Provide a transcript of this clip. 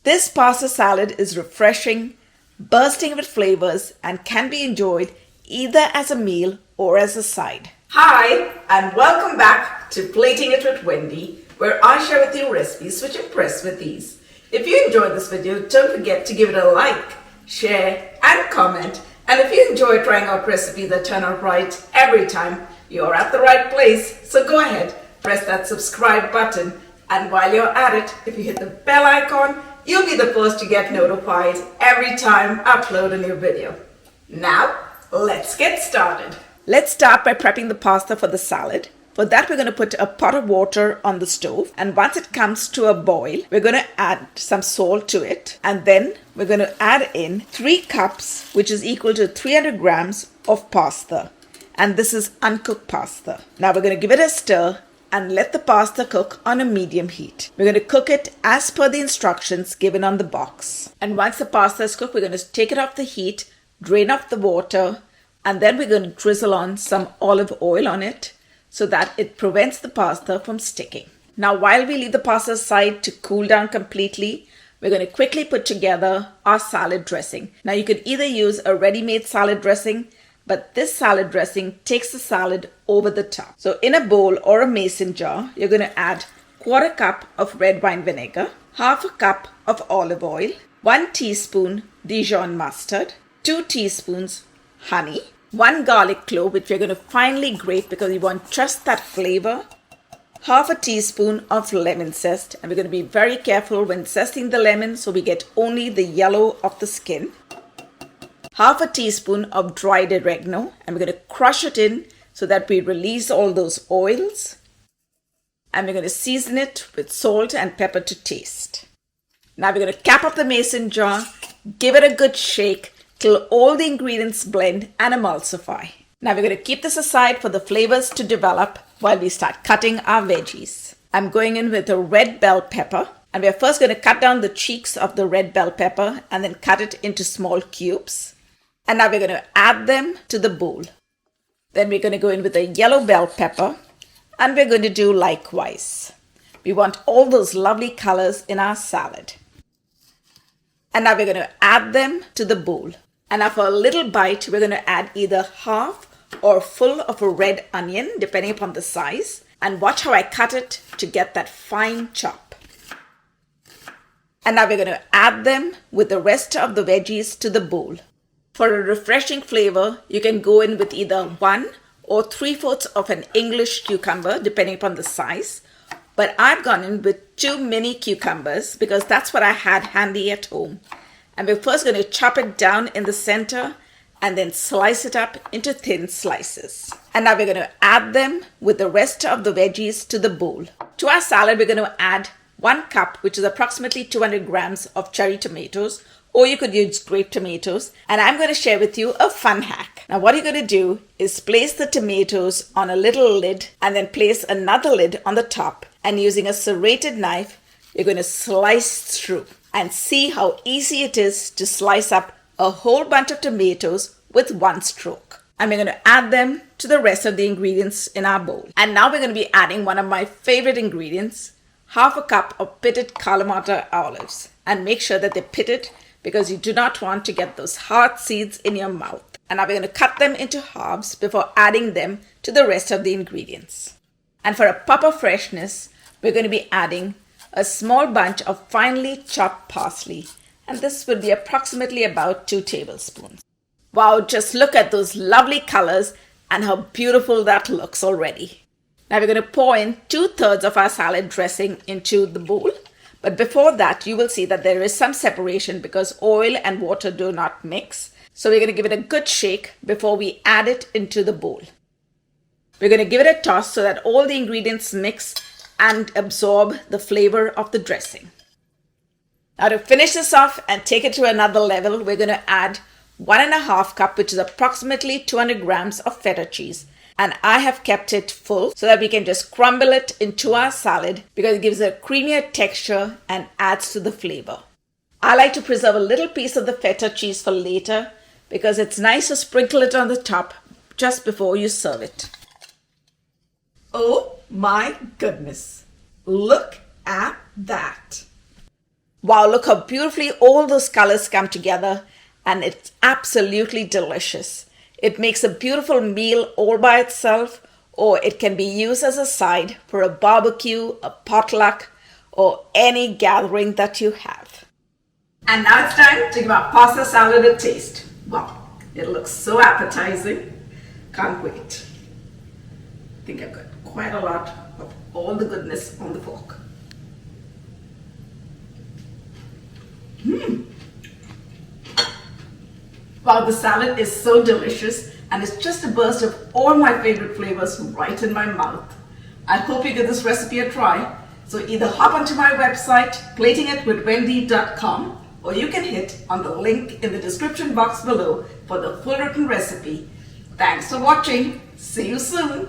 This pasta salad is refreshing, bursting with flavors, and can be enjoyed either as a meal or as a side. Hi, and welcome back to Plating It with Wendy, where I share with you recipes which impress with ease. If you enjoyed this video, don't forget to give it a like, share, and comment. And if you enjoy trying out recipes that turn out right every time, you're at the right place. So go ahead, press that subscribe button. And while you're at it, if you hit the bell icon, you'll be the first to get notified every time I upload a new video. Now, let's get started. Let's start by prepping the pasta for the salad. For that, we're going to put a pot of water on the stove. And once it comes to a boil, we're going to add some salt to it. And then we're going to add in 3 cups, which is equal to 300 grams of pasta. And this is uncooked pasta. Now we're going to give it a stir and let the pasta cook on a medium heat. We're going to cook it as per the instructions given on the box. And once the pasta is cooked, we're going to take it off the heat, drain off the water, and then we're going to drizzle on some olive oil on it so that it prevents the pasta from sticking. Now, while we leave the pasta aside to cool down completely, we're going to quickly put together our salad dressing. Now, you could either use a ready-made salad dressing, but this salad dressing takes the salad over the top. So in a bowl or a mason jar, you're going to add 1/4 cup of red wine vinegar, 1/2 cup of olive oil, 1 teaspoon Dijon mustard, 2 teaspoons honey, 1 garlic clove, which we're going to finely grate because we want just that flavor, 1/2 teaspoon of lemon zest, and we're going to be very careful when zesting the lemon so we get only the yellow of the skin, 1/2 teaspoon of dried oregano, and we're going to crush it in so that we release all those oils, and we're going to season it with salt and pepper to taste. Now we're going to cap up the mason jar, give it a good shake till all the ingredients blend and emulsify. Now we're going to keep this aside for the flavors to develop while we start cutting our veggies. I'm going in with a red bell pepper, and we're first going to cut down the cheeks of the red bell pepper and then cut it into small cubes. And now we're going to add them to the bowl. Then we're going to go in with a yellow bell pepper, and we're going to do likewise. We want all those lovely colors in our salad. And now we're going to add them to the bowl. And now for a little bite, we're going to add either half or full of a red onion, depending upon the size. And watch how I cut it to get that fine chop. And now we're going to add them with the rest of the veggies to the bowl. For a refreshing flavor, you can go in with either 1 or 3/4 of an English cucumber, depending upon the size. But I've gone in with 2 mini cucumbers because that's what I had handy at home. And we're first going to chop it down in the center and then slice it up into thin slices. And now we're going to add them with the rest of the veggies to the bowl. To our salad, we're going to add 1 cup, which is approximately 200 grams of cherry tomatoes, or you could use grape tomatoes. And I'm going to share with you a fun hack. Now what you're going to do is place the tomatoes on a little lid and then place another lid on the top. And using a serrated knife, you're going to slice through and see how easy it is to slice up a whole bunch of tomatoes with 1 stroke. And we're going to add them to the rest of the ingredients in our bowl. And now we're going to be adding one of my favorite ingredients, 1/2 cup of pitted Kalamata olives. And make sure that they're pitted because you do not want to get those hard seeds in your mouth. And now we're going to cut them into halves before adding them to the rest of the ingredients. And for a pop of freshness, we're going to be adding a small bunch of finely chopped parsley. And this will be approximately about 2 tablespoons. Wow, just look at those lovely colors and how beautiful that looks already. Now we're going to pour in 2/3 of our salad dressing into the bowl. But before that, you will see that there is some separation because oil and water do not mix. So we're going to give it a good shake before we add it into the bowl. We're going to give it a toss so that all the ingredients mix and absorb the flavor of the dressing. Now to finish this off and take it to another level, we're going to add 1.5 cup, which is approximately 200 grams of feta cheese. And I have kept it full so that we can just crumble it into our salad because it gives a creamier texture and adds to the flavor. I like to preserve a little piece of the feta cheese for later because it's nice to sprinkle it on the top just before you serve it. Oh my goodness, look at that. Wow, look how beautifully all those colors come together, and it's absolutely delicious. It makes a beautiful meal all by itself, or it can be used as a side for a barbecue, a potluck, or any gathering that you have. And now it's time to give our pasta salad a taste. Wow, it looks so appetizing. Can't wait. I think I've got quite a lot of all the goodness on the fork. Wow, the salad is so delicious, and it's just a burst of all my favorite flavors right in my mouth. I hope you give this recipe a try. So either hop onto my website, platingitwithwendy.com, or you can hit on the link in the description box below for the full written recipe. Thanks for watching. See you soon.